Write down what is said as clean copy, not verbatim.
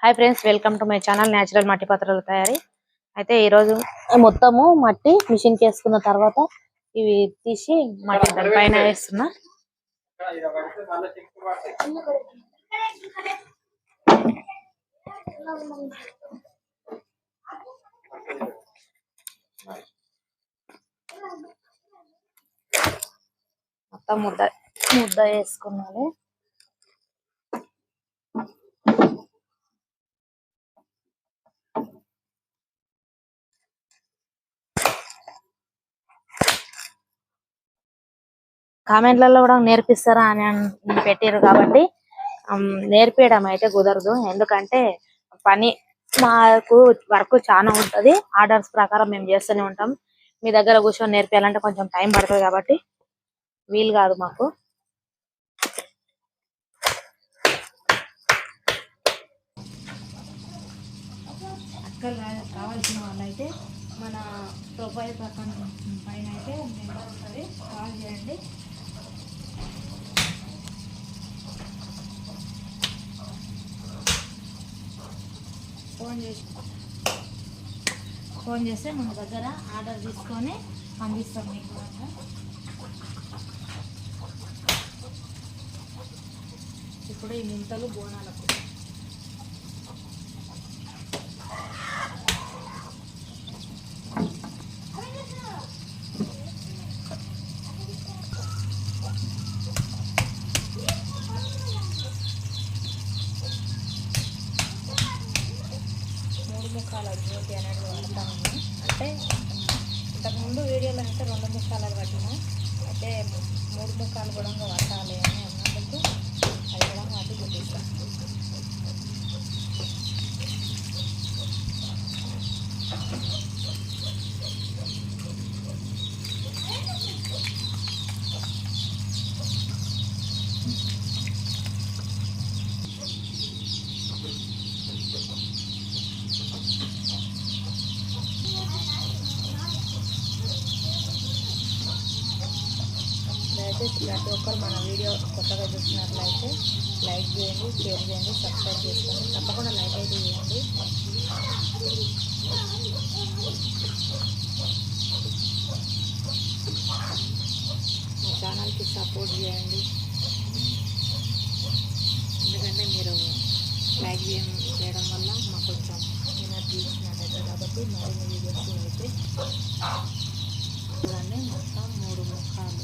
Hi friends, welcome to my channel natural మట్టి పాత్రల తయారీ. అయితే ఈ రోజు మొత్తము మట్టి మిషన్ కి వేసుకున్న తర్వాత ఇవి తీసి మట్టి పైన వేస్తున్నా. మొత్తం ముద్ద ముద్ద వేసుకున్నాను. కామెంట్లలో కూడా నేర్పిస్తారా అని పెట్టారు కాబట్టి నేర్పించడం అయితే కుదరదు. ఎందుకంటే పని మాకు వర్క్ చాలా ఉంటది. ఆర్డర్స్ ప్రకారం మేము చేస్తూనే ఉంటాం. మీ దగ్గర కూర్చొని నేర్పించాలంటే కొంచెం టైం పడుతుంది కాబట్టి వీలు కాదు మాకు. అక్కడ కావాల్సిన వాళ్ళైతే మన ప్రొఫైల్ పక్కన పైన అయితే నెంబర్ ఉంటుంది, కాల్ చేయండి. ఫోన్ చేస్తే మన దగ్గర ఆర్డర్ తీసుకొని పంపిస్తాం మీకు. ఇప్పుడు ఈ మింతలు బోనాలకు ముక్కాల జ్యోతి అనేది వాడతాము. అంటే ఇంతకుముందు వీడియోలో అయితే 2 ముక్కాలు పట్టినా, అయితే 3 ముక్కాలు కూడా పట్టాలి అని అన్నందుకు అది కూడా వాటి చూపిస్తాం. దయచేసి ప్రతి ఒక్కరు మన వీడియో కొత్తగా చూసినట్లయితే లైక్ చేయండి, షేర్ చేయండి, సబ్స్క్రైబ్ చేసుకోండి. తప్పకుండా లైక్ అయితే చేయండి. మా ఛానల్కి సపోర్ట్ చేయండి. ఎందుకంటే మీరు లైక్ చేయడం వల్ల మాకు కొంచెం ఎనర్జీ ఇచ్చినట్టయితే కాబట్టి మరిన్ని వీడియోస్ అయితే చూడండి. మొత్తం 3 ముఖాలు